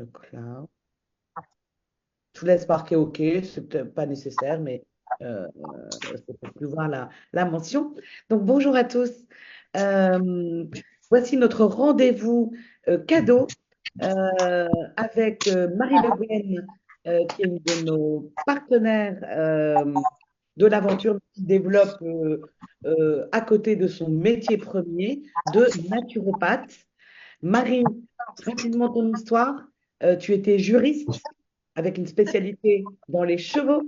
le cloud. Je vous laisse marquer OK, c'est peut-être pas nécessaire, mais c'est pour plus voir la mention. Donc, bonjour à tous. Voici notre rendez-vous cadeau avec Marie Le Guen, qui est une de nos partenaires de l'aventure, qui développe à côté de son métier premier de naturopathe. Marie, rapidement ton histoire. Tu étais juriste avec une spécialité dans les chevaux.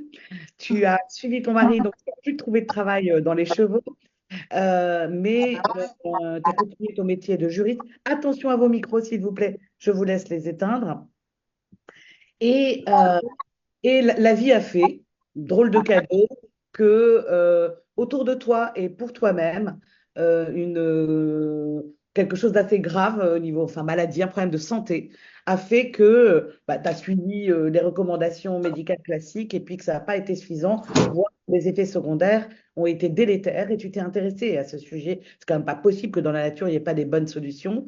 Tu as suivi ton mari, donc tu n'as plus trouvé de travail dans les chevaux, mais tu as continué ton métier de juriste. Attention à vos micros, s'il vous plaît. Je vous laisse les éteindre. Et, euh, et la vie a fait, drôle de cadeau, que autour de toi et pour toi-même, quelque chose d'assez grave au niveau, enfin maladie, un problème de santé, a fait que bah, tu as suivi les recommandations médicales classiques et puis que ça n'a pas été suffisant, voire les effets secondaires ont été délétères et tu t'es intéressé à ce sujet. C'est quand même pas possible que dans la nature, il n'y ait pas des bonnes solutions.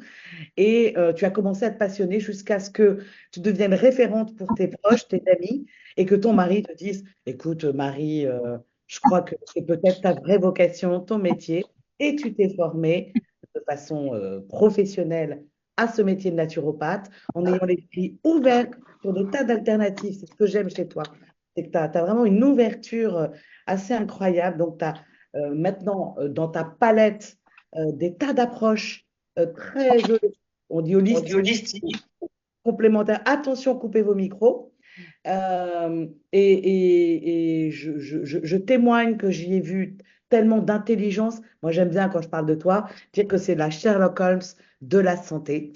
Et tu as commencé à te passionner jusqu'à ce que tu deviennes référente pour tes proches, tes amis, et que ton mari te dise, écoute, Marie, je crois que c'est peut-être ta vraie vocation, ton métier, et tu t'es formée de façon professionnelle à ce métier de naturopathe, en ayant l'esprit ouvert sur des tas d'alternatives. C'est ce que j'aime chez toi. C'est que tu as, vraiment une ouverture assez incroyable. Donc, tu as maintenant dans ta palette des tas d'approches très on dit On dit holistique, holistique. complémentaire. Attention, coupez vos micros. Et je témoigne que j'y ai vu tellement d'intelligence. Moi, j'aime bien quand je parle de toi, dire que c'est la Sherlock Holmes de la santé.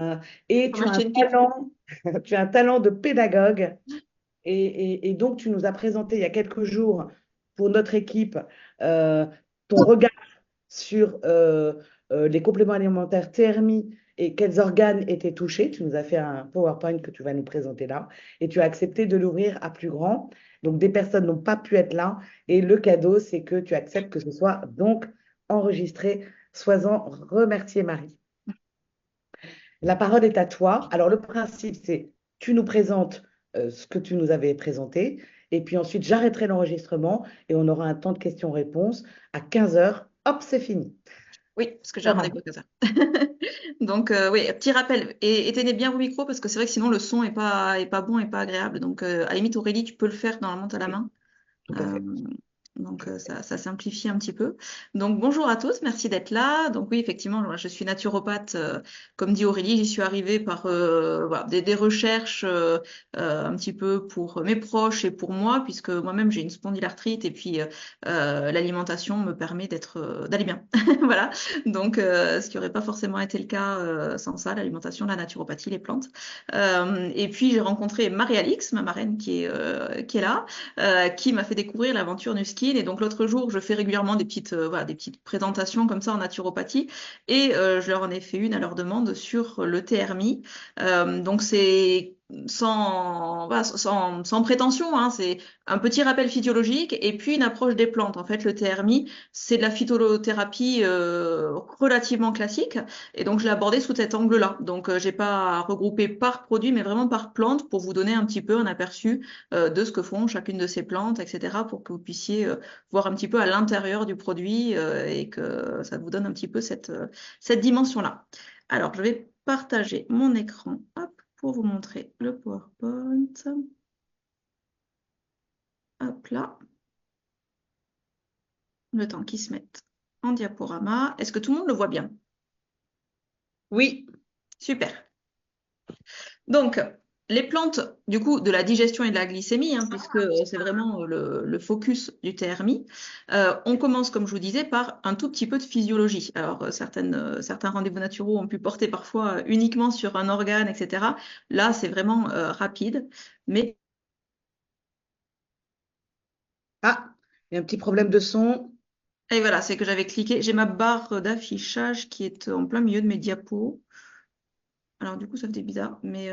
Euh, et On tu va as un acheter une pipe. talent, tu as un talent de pédagogue. Et donc, tu nous as présenté il y a quelques jours pour notre équipe euh, ton regard sur les compléments alimentaires TRMI et quels organes étaient touchés. Tu nous as fait un PowerPoint que tu vas nous présenter là et tu as accepté de l'ouvrir à plus grand. Donc, des personnes n'ont pas pu être là et le cadeau, c'est que tu acceptes que ce soit donc enregistré. Sois-en remercié, Marie. La parole est à toi. Alors, le principe, c'est tu nous présentes ce que tu nous avais présenté et puis ensuite, j'arrêterai l'enregistrement et on aura un temps de questions-réponses à 15 heures. Hop, c'est fini. Oui, parce que j'ai un Voilà. rendez-vous que ça. Donc, oui, petit rappel. Et éteignez bien vos micros parce que c'est vrai que sinon le son est pas bon et pas agréable. Donc, à la limite, Aurélie, tu peux le faire. Normalement, tu as la Oui, main. tout à Euh, fait. donc ça simplifie un petit peu. Donc bonjour à tous, merci d'être là. Donc oui, effectivement, moi, je suis naturopathe, comme dit Aurélie, j'y suis arrivée par voilà, des recherches un petit peu pour mes proches et pour moi, puisque moi-même j'ai une spondylarthrite et puis l'alimentation me permet d'aller bien. Voilà. Donc ce qui n'aurait pas forcément été le cas sans ça, l'alimentation, la naturopathie, les plantes. Et puis j'ai rencontré Marie-Alix, ma marraine qui est là qui m'a fait découvrir l'aventure Nuskin. Et donc l'autre jour, je fais régulièrement voilà, des petites présentations comme ça en naturopathie. Et je leur en ai fait une à leur demande sur le TRMI. Donc c'est voilà, sans prétention, hein, c'est un petit rappel physiologique et puis une approche des plantes. En fait, le TRMI, c'est de la phytothérapie relativement classique. Et donc, je l'ai abordé sous cet angle-là. Donc, j'ai pas regroupé par produit, mais vraiment par plante pour vous donner un petit peu un aperçu de ce que font chacune de ces plantes, etc., pour que vous puissiez voir un petit peu à l'intérieur du produit et que ça vous donne un petit peu cette dimension-là. Alors, je vais partager mon écran hop, pour vous montrer le PowerPoint. Hop là, le temps qu'il se mette en diaporama. Est-ce que tout le monde le voit bien? Oui, Super. Donc, les plantes, du coup, de la digestion et de la glycémie, hein, puisque c'est vraiment le focus du TRMI, on commence, comme je vous disais, par un tout petit peu de physiologie. Alors, certains rendez-vous naturaux ont pu porter parfois uniquement sur un organe, etc. Là, c'est vraiment rapide, mais ah, il y a un petit problème de son. et voilà, c'est que j'avais cliqué. J'ai ma barre d'affichage qui est en plein milieu de mes diapos. Alors, du coup, ça faisait bizarre, mais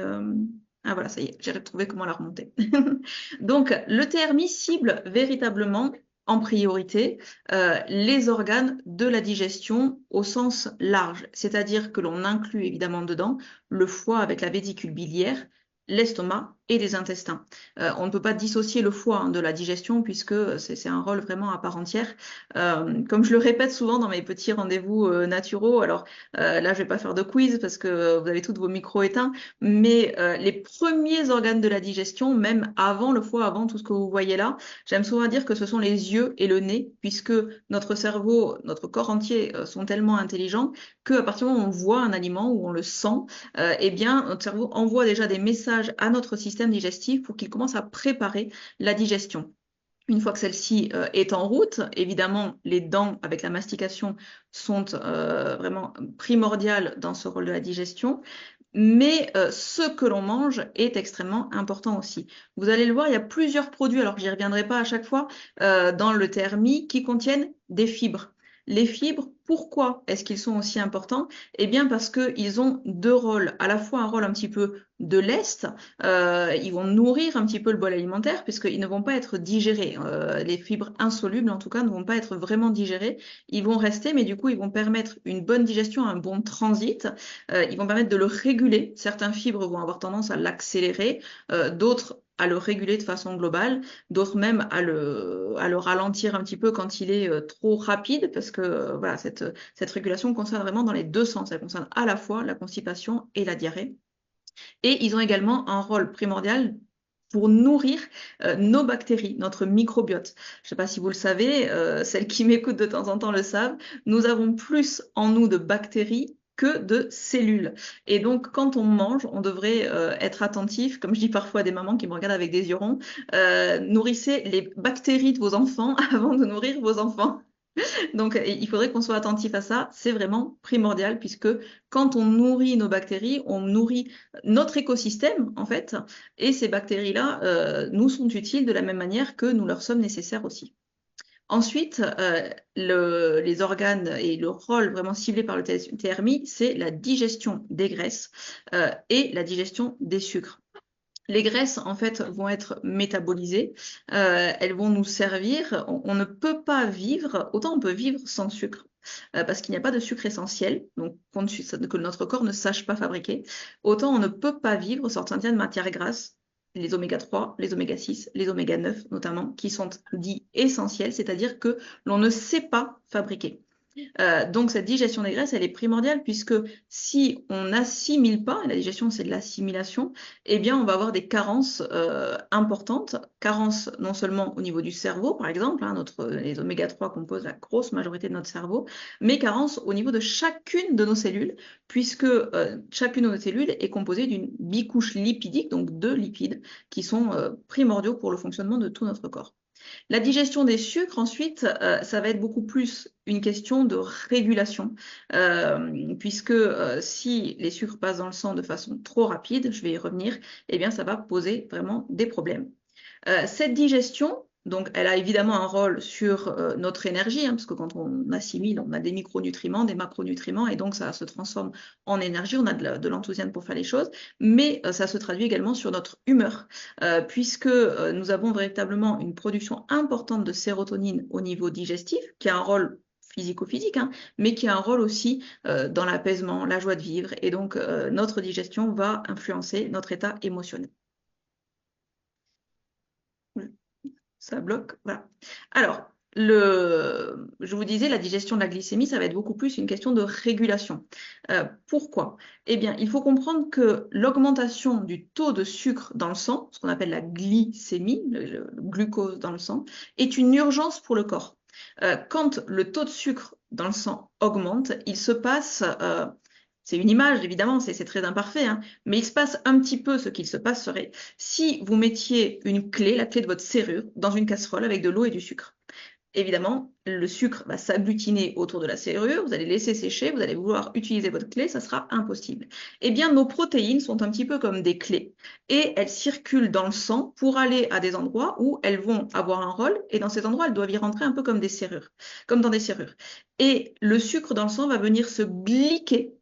ah voilà, ça y est, j'ai retrouvé comment la remonter. Donc, le TRMI cible véritablement en priorité les organes de la digestion au sens large, c'est-à-dire que l'on inclut évidemment dedans le foie avec la vésicule biliaire, l'estomac et les intestins. On ne peut pas dissocier le foie de la digestion puisque c'est un rôle vraiment à part entière. Comme je le répète souvent dans mes petits rendez-vous naturaux, alors là je vais pas faire de quiz parce que vous avez tous vos micros éteints, mais les premiers organes de la digestion, même avant le foie, avant tout ce que vous voyez là, j'aime souvent dire que ce sont les yeux et le nez, puisque notre cerveau, notre corps entier sont tellement intelligents qu'à partir du moment où on voit un aliment, où on le sent, eh bien, notre cerveau envoie déjà des messages à notre système digestif pour qu'il commence à préparer la digestion. Une fois que celle-ci est en route, évidemment, les dents avec la mastication sont vraiment primordiales dans ce rôle de la digestion. Mais ce que l'on mange est extrêmement important aussi. Vous allez le voir, il y a plusieurs produits, alors j'y reviendrai pas à chaque fois, dans le TRMI qui contiennent des fibres. Les fibres, pourquoi est-ce qu'ils sont aussi importants? Eh bien parce qu'ils ont deux rôles, à la fois un rôle un petit peu de lest, ils vont nourrir un petit peu le bol alimentaire puisqu'ils ne vont pas être digérés. Les fibres insolubles en tout cas ne vont pas être vraiment digérées, ils vont rester mais du coup ils vont permettre une bonne digestion, un bon transit, ils vont permettre de le réguler. Certains fibres vont avoir tendance à l'accélérer, d'autres à le réguler de façon globale, d'autres même à le ralentir un petit peu quand il est trop rapide, parce que voilà, cette régulation concerne vraiment dans les deux sens. Elle concerne à la fois la constipation et la diarrhée. Et ils ont également un rôle primordial pour nourrir nos bactéries, notre microbiote. Je ne sais pas si vous le savez, celles qui m'écoutent de temps en temps le savent, nous avons plus en nous de bactéries que de cellules. Et donc, quand on mange, on devrait être attentif, comme je dis parfois à des mamans qui me regardent avec des yeux ronds, nourrissez les bactéries de vos enfants avant de nourrir vos enfants. Donc, il faudrait qu'on soit attentif à ça. C'est vraiment primordial puisque quand on nourrit nos bactéries, on nourrit notre écosystème, en fait. Et ces bactéries-là, nous sont utiles de la même manière que nous leur sommes nécessaires aussi. Ensuite, les organes et le rôle vraiment ciblé par le TRMI, c'est la digestion des graisses et la digestion des sucres. Les graisses, en fait, vont être métabolisées, elles vont nous servir. On ne peut pas vivre, autant on peut vivre sans sucre, parce qu'il n'y a pas de sucre essentiel, donc que notre corps ne sache pas fabriquer. Autant on ne peut pas vivre sans certaines matières grasses, les oméga 3, les oméga 6, les oméga 9 notamment, qui sont dits essentiels, c'est-à-dire que l'on ne sait pas fabriquer. Donc cette digestion des graisses, elle est primordiale puisque si on n'assimile pas, et la digestion c'est de l'assimilation, eh bien on va avoir des carences importantes, carences non seulement au niveau du cerveau par exemple, hein, les oméga 3 composent la grosse majorité de notre cerveau, mais carences au niveau de chacune de nos cellules, puisque chacune de nos cellules est composée d'une bicouche lipidique, donc deux lipides, qui sont primordiaux pour le fonctionnement de tout notre corps. La digestion des sucres, ensuite, ça va être beaucoup plus une question de régulation, puisque si les sucres passent dans le sang de façon trop rapide, je vais y revenir, eh bien, ça va poser vraiment des problèmes. Cette digestion, donc, elle a évidemment un rôle sur notre énergie, hein, parce que quand on assimile, on a des micronutriments, des macronutriments, et donc ça se transforme en énergie, on a de l'enthousiasme pour faire les choses, mais ça se traduit également sur notre humeur, puisque nous avons véritablement une production importante de sérotonine au niveau digestif, qui a un rôle physico-physique, hein, mais qui a un rôle aussi dans l'apaisement, la joie de vivre, et donc notre digestion va influencer notre état émotionnel. Ça bloque, voilà. Alors, je vous disais, la digestion de la glycémie, ça va être beaucoup plus une question de régulation. Pourquoi? Eh bien, il faut comprendre que l'augmentation du taux de sucre dans le sang, ce qu'on appelle la glycémie, le glucose dans le sang, est une urgence pour le corps. Quand le taux de sucre dans le sang augmente, il se passe c'est une image, évidemment, c'est très imparfait, hein, mais il se passe un petit peu ce qu'il se passerait si vous mettiez une clé, la clé de votre serrure, dans une casserole avec de l'eau et du sucre. Évidemment, le sucre va s'agglutiner autour de la serrure, vous allez laisser sécher, vous allez vouloir utiliser votre clé, ça sera impossible. Eh bien, nos protéines sont un petit peu comme des clés et elles circulent dans le sang pour aller à des endroits où elles vont avoir un rôle et dans ces endroits, elles doivent y rentrer un peu comme des serrures, comme dans des serrures. Et le sucre dans le sang va venir se glyquer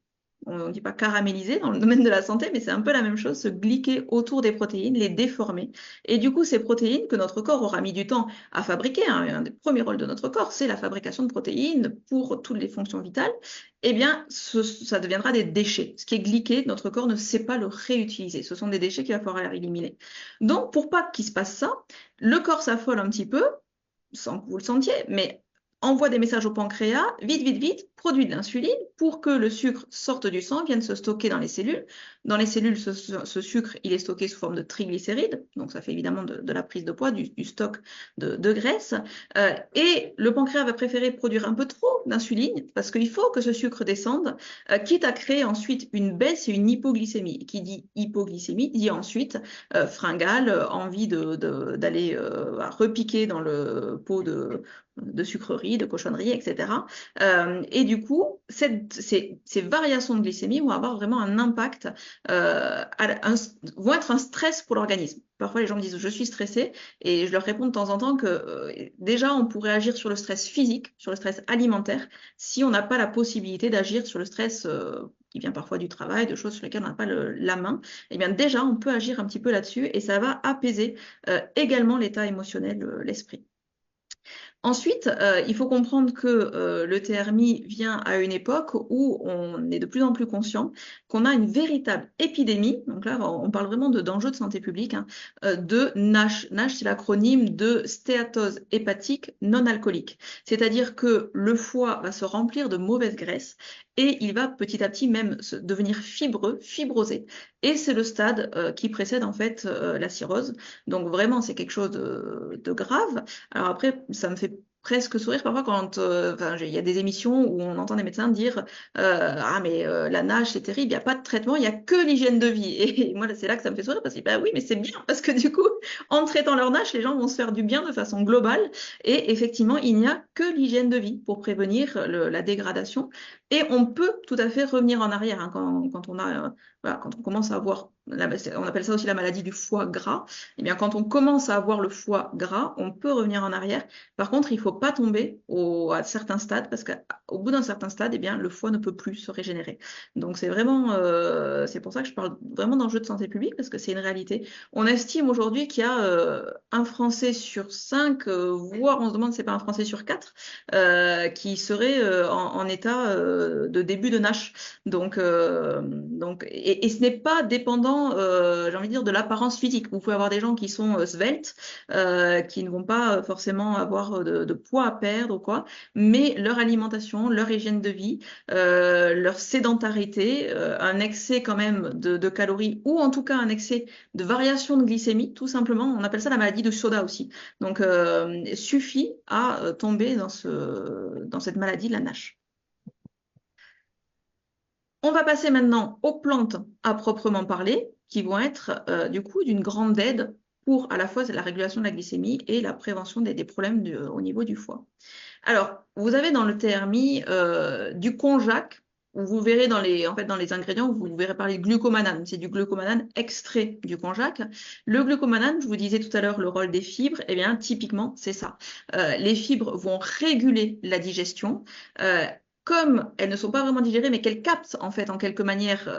on ne dit pas caraméliser dans le domaine de la santé, mais c'est un peu la même chose, se glyquer autour des protéines, les déformer. Et du coup, ces protéines que notre corps aura mis du temps à fabriquer, hein, un des premiers rôles de notre corps, c'est la fabrication de protéines pour toutes les fonctions vitales, eh bien, ça deviendra des déchets. Ce qui est glyqué, notre corps ne sait pas le réutiliser. Ce sont des déchets qu'il va falloir éliminer. Donc, pour pas qu'il se passe ça, le corps s'affole un petit peu, sans que vous le sentiez, mais envoie des messages au pancréas, vite, vite, vite, produit de l'insuline pour que le sucre sorte du sang, vienne se stocker dans les cellules. Dans les cellules, ce sucre, il est stocké sous forme de triglycérides, donc ça fait évidemment de la prise de poids, du stock de graisse. Et le pancréas va préférer produire un peu trop d'insuline parce qu'il faut que ce sucre descende, quitte à créer ensuite une baisse et une hypoglycémie. Qui dit hypoglycémie dit ensuite fringale, envie d'aller repiquer dans le pot de sucreries, de cochonneries, etc. Et du coup, ces variations de glycémie vont avoir vraiment un impact, vont être un stress pour l'organisme. Parfois, les gens me disent, je suis stressé, et je leur réponds de temps en temps que déjà, on pourrait agir sur le stress physique, sur le stress alimentaire, si on n'a pas la possibilité d'agir sur le stress qui vient parfois du travail, de choses sur lesquelles on n'a pas la main. Eh bien, déjà, on peut agir un petit peu là-dessus, et ça va apaiser également l'état émotionnel, l'esprit. Ensuite, il faut comprendre que le TRMI vient à une époque où on est de plus en plus conscient qu'on a une véritable épidémie, donc là on parle vraiment d'enjeux de santé publique, hein, de NASH. NASH, c'est l'acronyme de stéatose hépatique non alcoolique. C'est-à-dire que le foie va se remplir de mauvaise graisse et il va petit à petit même devenir fibreux, fibrosé. Et c'est le stade qui précède en fait la cirrhose. Donc vraiment, c'est quelque chose de grave. Alors après, ça me fait presque sourire parfois quand il y a des émissions où on entend des médecins dire ah mais la nage c'est terrible, il n'y a pas de traitement, il n'y a que l'hygiène de vie. Et moi c'est là que ça me fait sourire parce que bah oui mais c'est bien parce que du coup en traitant leur nage les gens vont se faire du bien de façon globale et effectivement il n'y a que l'hygiène de vie pour prévenir la dégradation et on peut tout à fait revenir en arrière hein, quand on a voilà, quand on commence à avoir on appelle ça aussi la maladie du foie gras. Eh bien, quand on commence à avoir le foie gras, on peut revenir en arrière. Par contre, il ne faut pas tomber à certains stades parce qu'au bout d'un certain stade, eh bien, le foie ne peut plus se régénérer. Donc, c'est vraiment, c'est pour ça que je parle vraiment d'enjeux de santé publique parce que c'est une réalité. On estime aujourd'hui qu'il y a un Français sur 5, voire on se demande si c'est pas un Français sur 4, qui serait en état de début de NASH. Et ce n'est pas dépendant, j'ai envie de dire, de l'apparence physique. Vous pouvez avoir des gens qui sont sveltes, qui ne vont pas forcément avoir de poids à perdre ou quoi, mais leur alimentation, leur hygiène de vie, leur sédentarité, un excès quand même de calories ou en tout cas un excès de variation de glycémie, tout simplement, on appelle ça la maladie de soda aussi. Donc, suffit à tomber dans cette maladie de la NASH. On va passer maintenant aux plantes à proprement parler, qui vont être du coup d'une grande aide pour à la fois la régulation de la glycémie et la prévention des problèmes au niveau du foie. Alors, vous avez dans le TRMI du konjac, où vous verrez dans les ingrédients, vous verrez parler de glucomanane. C'est du glucomanane extrait du konjac. Le glucomanane, je vous disais tout à l'heure le rôle des fibres, eh bien typiquement c'est ça. Les fibres vont réguler la digestion. Comme elles ne sont pas vraiment digérées, mais qu'elles captent en fait en quelque manière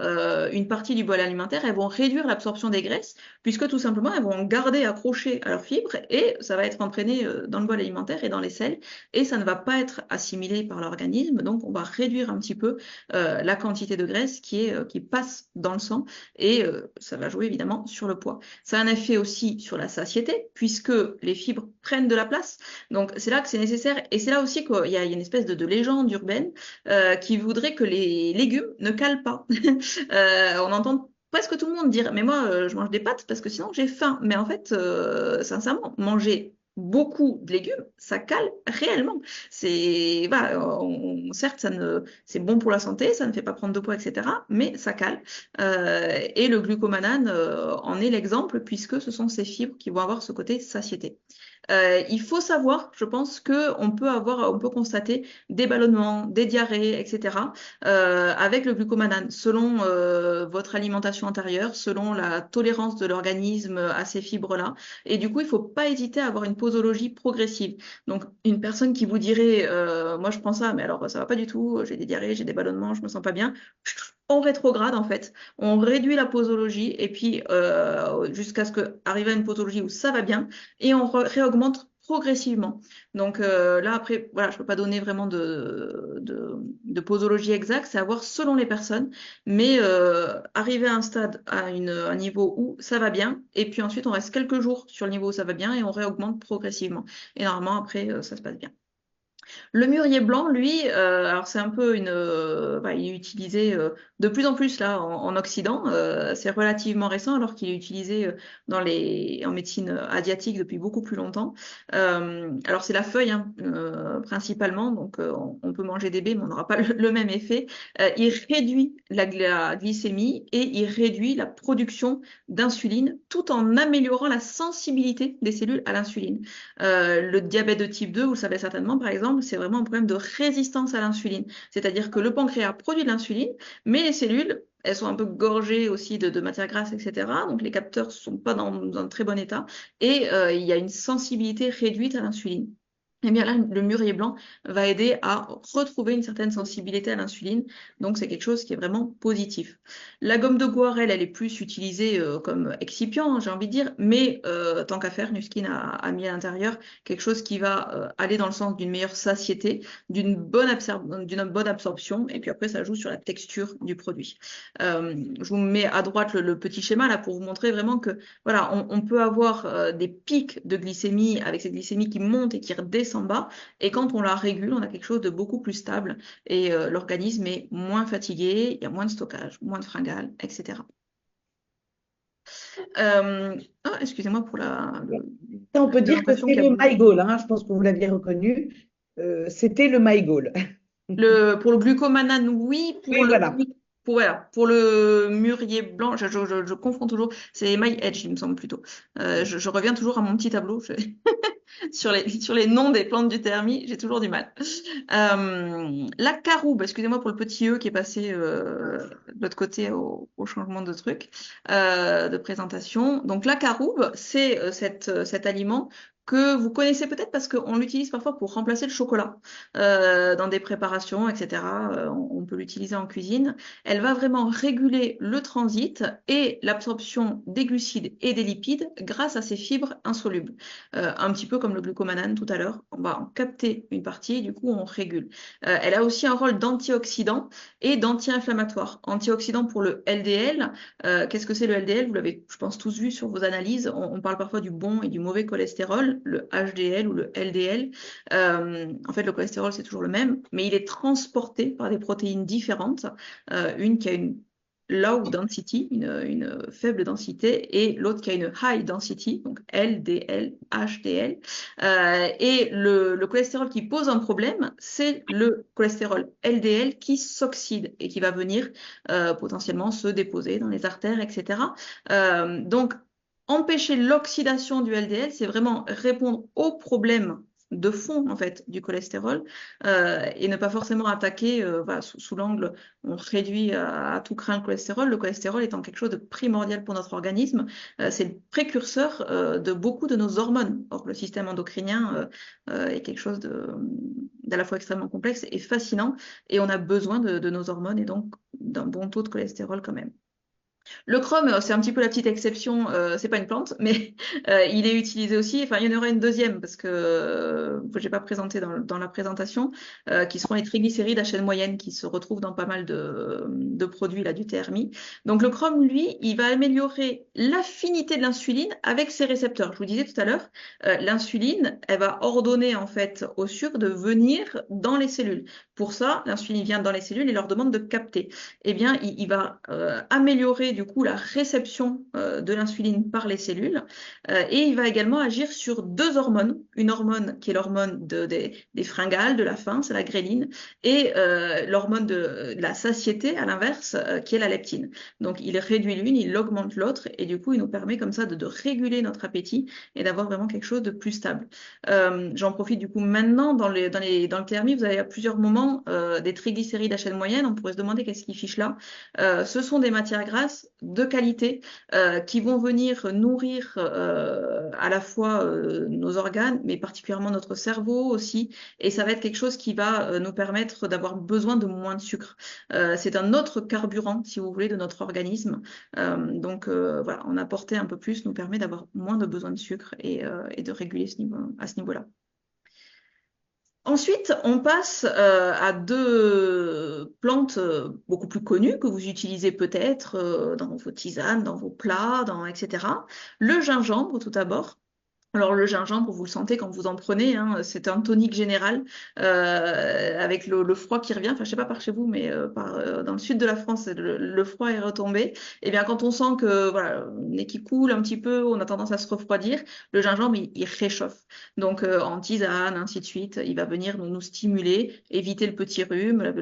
une partie du bol alimentaire, elles vont réduire l'absorption des graisses, puisque tout simplement elles vont garder accrochées à leurs fibres et ça va être entraîné dans le bol alimentaire et dans les selles et ça ne va pas être assimilé par l'organisme, donc on va réduire un petit peu la quantité de graisse qui passe dans le sang et ça va jouer évidemment sur le poids. Ça a un effet aussi sur la satiété, puisque les fibres prennent de la place, donc c'est là que c'est nécessaire et c'est là aussi qu'il y a une espèce de légende urbaine qui voudrait que les légumes ne calent pas. On entend presque tout le monde dire, mais moi, je mange des pâtes parce que sinon j'ai faim. Mais en fait, sincèrement, manger beaucoup de légumes, ça cale réellement. Voilà, certes, c'est bon pour la santé, ça ne fait pas prendre de poids, etc. Mais ça cale. Et le glucomanane en est l'exemple puisque ce sont ces fibres qui vont avoir ce côté satiété. Il faut savoir, je pense, on peut constater des ballonnements, des diarrhées, etc. Avec le glucomanane, selon votre alimentation antérieure, selon la tolérance de l'organisme à ces fibres-là. Et du coup, il ne faut pas hésiter à avoir une posologie progressive. Donc, une personne qui vous dirait, moi je prends ça, mais alors ça va pas du tout, j'ai des diarrhées, j'ai des ballonnements, je me sens pas bien. en rétrograde en fait. On réduit la posologie et puis jusqu'à ce qu'arrive à une posologie où ça va bien et on réaugmente progressivement. Donc là après, voilà, je peux pas donner vraiment de posologie exacte, c'est à voir selon les personnes, mais arriver à un stade, un niveau où ça va bien et puis ensuite on reste quelques jours sur le niveau où ça va bien et on réaugmente progressivement. Et normalement après ça se passe bien. Le mûrier blanc, lui, alors c'est un peu il est utilisé de plus en plus là en Occident. C'est relativement récent alors qu'il est utilisé en médecine asiatique depuis beaucoup plus longtemps. Alors c'est la feuille hein, principalement, donc on peut manger des baies mais on n'aura pas le même effet. Il réduit la glycémie et il réduit la production d'insuline tout en améliorant la sensibilité des cellules à l'insuline. Le diabète de type 2, vous le savez certainement, par exemple, c'est vraiment un problème de résistance à l'insuline. C'est-à-dire que le pancréas produit de l'insuline, mais les cellules, elles sont un peu gorgées aussi de matière grasse, etc. Donc les capteurs ne sont pas dans un très bon état et il y a une sensibilité réduite à l'insuline. Eh bien là, le mûrier blanc va aider à retrouver une certaine sensibilité à l'insuline. Donc c'est quelque chose qui est vraiment positif. La gomme de guar, elle est plus utilisée comme excipient, hein, j'ai envie de dire, mais tant qu'à faire, Nuskin a mis à l'intérieur quelque chose qui va aller dans le sens d'une meilleure satiété, d'une bonne absorption, et puis après, ça joue sur la texture du produit. Je vous mets à droite le petit schéma là pour vous montrer vraiment que voilà, on peut avoir des pics de glycémie avec cette glycémie qui monte et qui redescend bas, et quand on la régule, on a quelque chose de beaucoup plus stable, et l'organisme est moins fatigué, il y a moins de stockage, moins de fringales, etc. Excusez-moi pour Ça, on la peut dire que présentation c'est qui a le bougé. MyGoal, hein, je pense que vous l'aviez reconnu. C'était le MyGoal. Pour le glucomanane, oui. Oui, voilà. Pour le mûrier blanc, je confonds toujours. C'est My Edge, il me semble plutôt. Je reviens toujours à mon petit tableau. Sur les noms des plantes du thermi, j'ai toujours du mal. La caroube, excusez-moi pour le petit E qui est passé de l'autre côté au changement de truc, de présentation. Donc la caroube, c'est cet aliment que vous connaissez peut-être parce qu'on l'utilise parfois pour remplacer le chocolat dans des préparations, etc. On peut l'utiliser en cuisine. Elle va vraiment réguler le transit et l'absorption des glucides et des lipides grâce à ses fibres insolubles. Un petit peu comme le glucomanane tout à l'heure. On va en capter une partie et du coup on régule. Elle a aussi un rôle d'antioxydant et d'anti-inflammatoire. Antioxydant pour le LDL. Qu'est-ce que c'est le LDL? Vous l'avez, je pense, tous vu sur vos analyses. On parle parfois du bon et du mauvais cholestérol, le HDL ou le LDL. En fait, le cholestérol, c'est toujours le même, mais il est transporté par des protéines différentes. Une qui a une low density, une faible densité, et l'autre qui a une high density, donc LDL, HDL. Et le cholestérol qui pose un problème, c'est le cholestérol LDL qui s'oxyde et qui va venir potentiellement se déposer dans les artères, etc. Donc, empêcher l'oxydation du LDL, c'est vraiment répondre au problème de fond en fait du cholestérol et ne pas forcément attaquer voilà, sous l'angle on réduit à tout craint le cholestérol. Le cholestérol étant quelque chose de primordial pour notre organisme, c'est le précurseur de beaucoup de nos hormones. Or le système endocrinien est quelque chose d'à la fois extrêmement complexe et fascinant et on a besoin de nos hormones et donc d'un bon taux de cholestérol quand même. Le chrome, c'est un petit peu la petite exception, c'est pas une plante, mais il est utilisé aussi. Enfin, il y en aura une deuxième parce que j'ai pas présenté dans la présentation, qui seront les triglycérides à chaîne moyenne qui se retrouvent dans pas mal de produits là du TRMI. Donc le chrome, lui, il va améliorer l'affinité de l'insuline avec ses récepteurs. Je vous disais tout à l'heure, l'insuline, elle va ordonner en fait au sucre de venir dans les cellules. Pour ça, l'insuline vient dans les cellules et leur demande de capter. Eh bien, il va améliorer du coup la réception de l'insuline par les cellules et il va également agir sur deux hormones, une hormone qui est l'hormone des fringales, de la faim, c'est la gréline, et l'hormone de la satiété à l'inverse, qui est la leptine. Donc il réduit l'une, il augmente l'autre et du coup il nous permet comme ça de réguler notre appétit et d'avoir vraiment quelque chose de plus stable. J'en profite du coup maintenant dans le TRMI, vous avez à plusieurs moments vraiment des triglycérides à chaîne moyenne. On pourrait se demander qu'est-ce qui fiche là. Ce sont des matières grasses de qualité qui vont venir nourrir à la fois nos organes, mais particulièrement notre cerveau aussi. Et ça va être quelque chose qui va nous permettre d'avoir besoin de moins de sucre. C'est un autre carburant, si vous voulez, de notre organisme. Donc voilà, en apporter un peu plus nous permet d'avoir moins de besoin de sucre et de réguler à ce niveau-là. Ensuite, on passe à deux plantes beaucoup plus connues que vous utilisez peut-être dans vos tisanes, dans vos plats, etc. Le gingembre, tout d'abord. Alors le gingembre, vous le sentez quand vous en prenez, hein, c'est un tonique général avec le froid qui revient. Enfin, je sais pas par chez vous, mais dans le sud de la France, le froid est retombé. Et bien quand on sent que voilà, le nez qui coule un petit peu, on a tendance à se refroidir, le gingembre il réchauffe. Donc en tisane, ainsi de suite, il va venir nous stimuler, éviter le petit rhume, la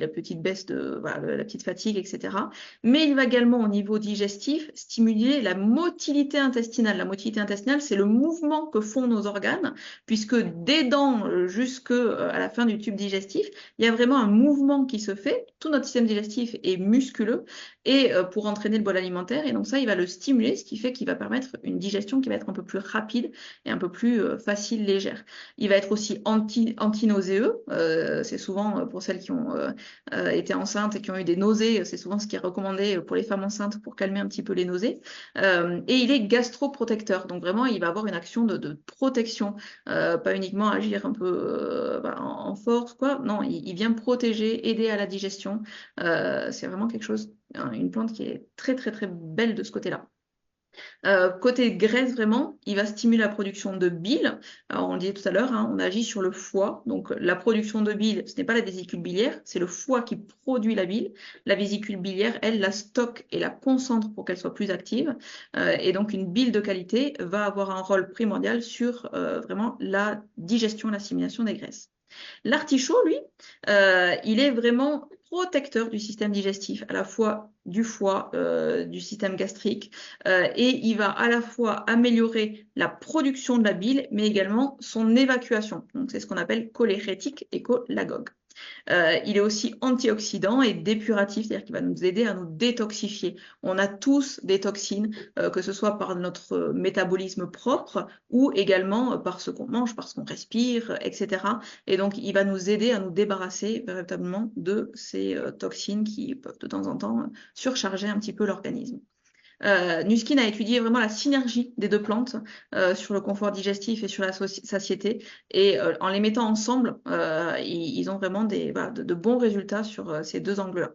petite baisse de voilà, la petite fatigue, etc. Mais il va également au niveau digestif stimuler la motilité intestinale. La motilité intestinale, c'est le mouvement que font nos organes, puisque des dents jusqu'à la fin du tube digestif, il y a vraiment un mouvement qui se fait. Tout notre système digestif est musculeux et pour entraîner le bol alimentaire. Et donc ça, il va le stimuler, ce qui fait qu'il va permettre une digestion qui va être un peu plus rapide et un peu plus facile, légère. Il va être aussi anti-nauséeux. C'est souvent pour celles qui ont été enceintes et qui ont eu des nausées, c'est souvent ce qui est recommandé pour les femmes enceintes pour calmer un petit peu les nausées. Et il est gastroprotecteur, donc vraiment il va avoir une action de protection, pas uniquement agir un peu en force, quoi. Non, il vient protéger, aider à la digestion. C'est vraiment quelque chose, une plante qui est très très très belle de ce côté-là. Côté graisse, vraiment, il va stimuler la production de bile. Alors, on le disait tout à l'heure, hein, on agit sur le foie. Donc, la production de bile, ce n'est pas la vésicule biliaire, c'est le foie qui produit la bile. La vésicule biliaire, elle, la stocke et la concentre pour qu'elle soit plus active. Et donc, une bile de qualité va avoir un rôle primordial sur vraiment la digestion, l'assimilation des graisses. L'artichaut, lui, il est vraiment protecteur du système digestif, à la fois du foie, du système gastrique, et il va à la fois améliorer la production de la bile, mais également son évacuation. Donc, c'est ce qu'on appelle cholérétique et cholagogue. Il est aussi antioxydant et dépuratif, c'est-à-dire qu'il va nous aider à nous détoxifier. On a tous des toxines, que ce soit par notre métabolisme propre ou également par ce qu'on mange, par ce qu'on respire, etc. Et donc, il va nous aider à nous débarrasser véritablement de ces toxines qui peuvent de temps en temps surcharger un petit peu l'organisme. Nuskin a étudié vraiment la synergie des deux plantes sur le confort digestif et sur la satiété. Et en les mettant ensemble, ils ont vraiment de bons résultats sur ces deux angles-là.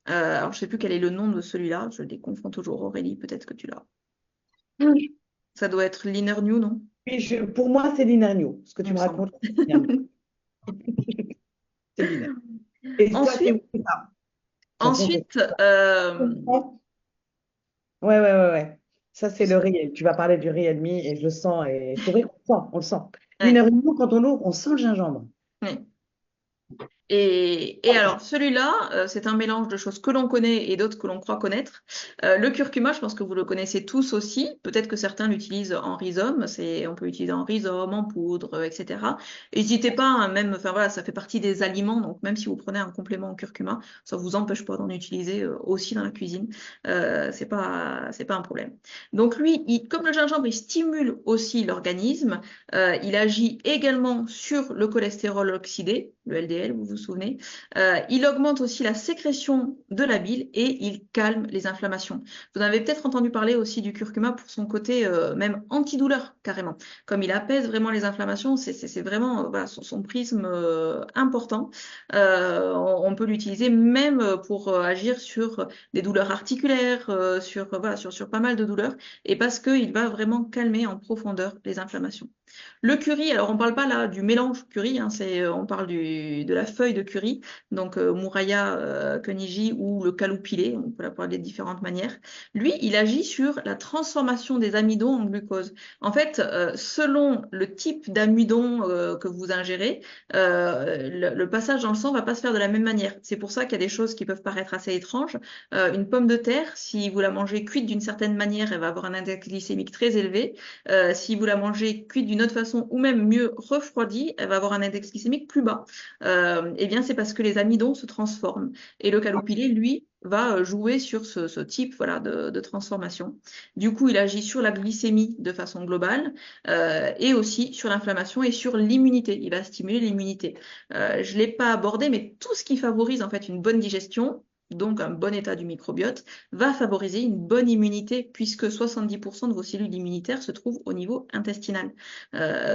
Alors, je ne sais plus quel est le nom de celui-là. Je les confonds toujours. Aurélie, peut-être que tu l'as. Oui, Ça doit être l'Inner New, non? pour moi, c'est l'Inergno. Ce que Il tu me me semble. racontes, c'est l'Inergno. C'est l'Inergno. Et toi, c'est Ensuite, où ça? De toute façon, je ensuite comprends. Ouais, ouais, ouais, ouais. Ça, c'est le riz. Tu vas parler du riz et demi et je le sens. Et c'est vrai qu'on le sent, on le sent. ouais, L'Inergno, quand on l'ouvre, on sent le gingembre. ouais. Et alors, celui-là, c'est un mélange de choses que l'on connaît et d'autres que l'on croit connaître. Le curcuma, je pense que vous le connaissez tous aussi. Peut-être que certains l'utilisent en rhizome. On peut l'utiliser en rhizome, en poudre, etc. N'hésitez pas, hein, même, enfin voilà, ça fait partie des aliments. Donc, même si vous prenez un complément au curcuma, ça vous empêche pas d'en utiliser aussi dans la cuisine. C'est pas un problème. Donc, lui, comme le gingembre, il stimule aussi l'organisme. Il agit également sur le cholestérol oxydé, le LDL, vous vous souvenez. Il augmente aussi la sécrétion de la bile et il calme les inflammations. Vous en avez peut-être entendu parler aussi du curcuma pour son côté même antidouleur, carrément. Comme il apaise vraiment les inflammations, c'est vraiment voilà, son prisme important. On peut l'utiliser même pour agir sur des douleurs articulaires, sur pas mal de douleurs, et parce qu'il va vraiment calmer en profondeur les inflammations. Le curry, alors on ne parle pas là du mélange curry, hein, on parle de la feuille de curry, donc Mouraya Kuniji ou le kaloupilé, on peut l'appeler de différentes manières. Lui, il agit sur la transformation des amidons en glucose. En fait, selon le type d'amidon que vous ingérez, le passage dans le sang ne va pas se faire de la même manière. C'est pour ça qu'il y a des choses qui peuvent paraître assez étranges. Une pomme de terre, si vous la mangez cuite d'une certaine manière, elle va avoir un index glycémique très élevé. Si vous la mangez cuite d'une d'une autre façon ou même mieux refroidie, elle va avoir un index glycémique plus bas. Eh bien, c'est parce que les amidons se transforment. Et le calopilé, lui, va jouer sur ce type voilà, de transformation. Du coup, il agit sur la glycémie de façon globale et aussi sur l'inflammation et sur l'immunité. Il va stimuler l'immunité. Je ne l'ai pas abordé, mais tout ce qui favorise en fait une bonne digestion, donc un bon état du microbiote, va favoriser une bonne immunité puisque 70% de vos cellules immunitaires se trouvent au niveau intestinal.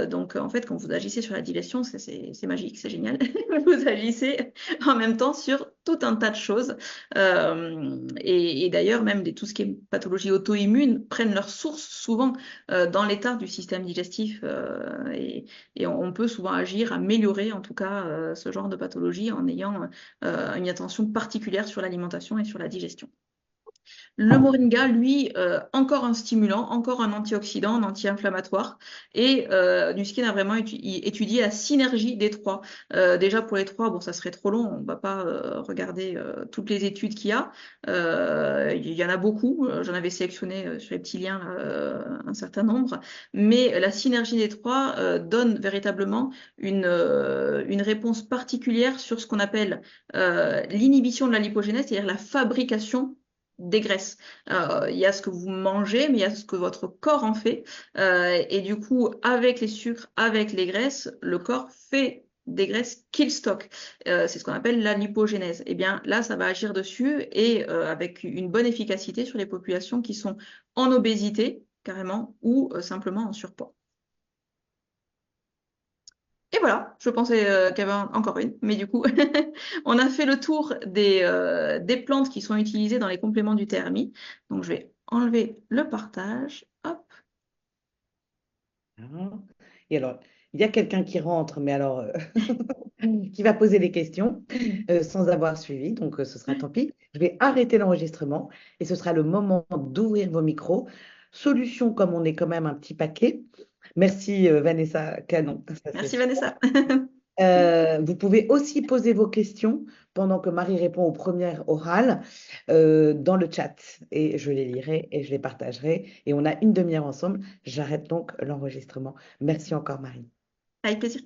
Donc en fait, quand vous agissez sur la digestion, c'est magique, c'est génial. Vous agissez en même temps sur tout un tas de choses. Et d'ailleurs, même tout ce qui est pathologie auto-immune prennent leur source souvent dans l'état du système digestif et on peut souvent agir, améliorer en tout cas ce genre de pathologie en ayant une attention particulière sur l'alimentation et sur la digestion. Le moringa, lui, encore un stimulant, encore un antioxydant, un anti-inflammatoire. Et Nuskin a vraiment étudié la synergie des trois. Déjà pour les trois, bon, ça serait trop long, on ne va pas regarder toutes les études qu'il y a. Il y en a beaucoup, j'en avais sélectionné sur les petits liens là, un certain nombre. Mais la synergie des trois donne véritablement une réponse particulière sur ce qu'on appelle l'inhibition de la lipogénèse, c'est-à-dire la fabrication des graisses. Il y a ce que vous mangez, mais il y a ce que votre corps en fait. Et du coup, avec les sucres, avec les graisses, le corps fait des graisses qu'il stocke. C'est ce qu'on appelle la lipogénèse. Et bien là, ça va agir dessus et avec une bonne efficacité sur les populations qui sont en obésité, carrément, ou simplement en surpoids. Et voilà, je pensais qu'il y avait encore une, mais du coup, on a fait le tour des plantes qui sont utilisées dans les compléments du TRMI. Donc, je vais enlever le partage. Hop. Et alors, il y a quelqu'un qui rentre, mais alors, qui va poser des questions sans avoir suivi, donc ce sera tant pis. Je vais arrêter l'enregistrement et ce sera le moment d'ouvrir vos micros. Solution, comme on est quand même un petit paquet. Merci Vanessa Canon, ça c'est Merci super. Vanessa. Vous pouvez aussi poser vos questions pendant que Marie répond aux premières orales dans le chat et je les lirai et je les partagerai. Et on a une demi-heure ensemble. J'arrête donc l'enregistrement. Merci encore, Marie. Avec plaisir.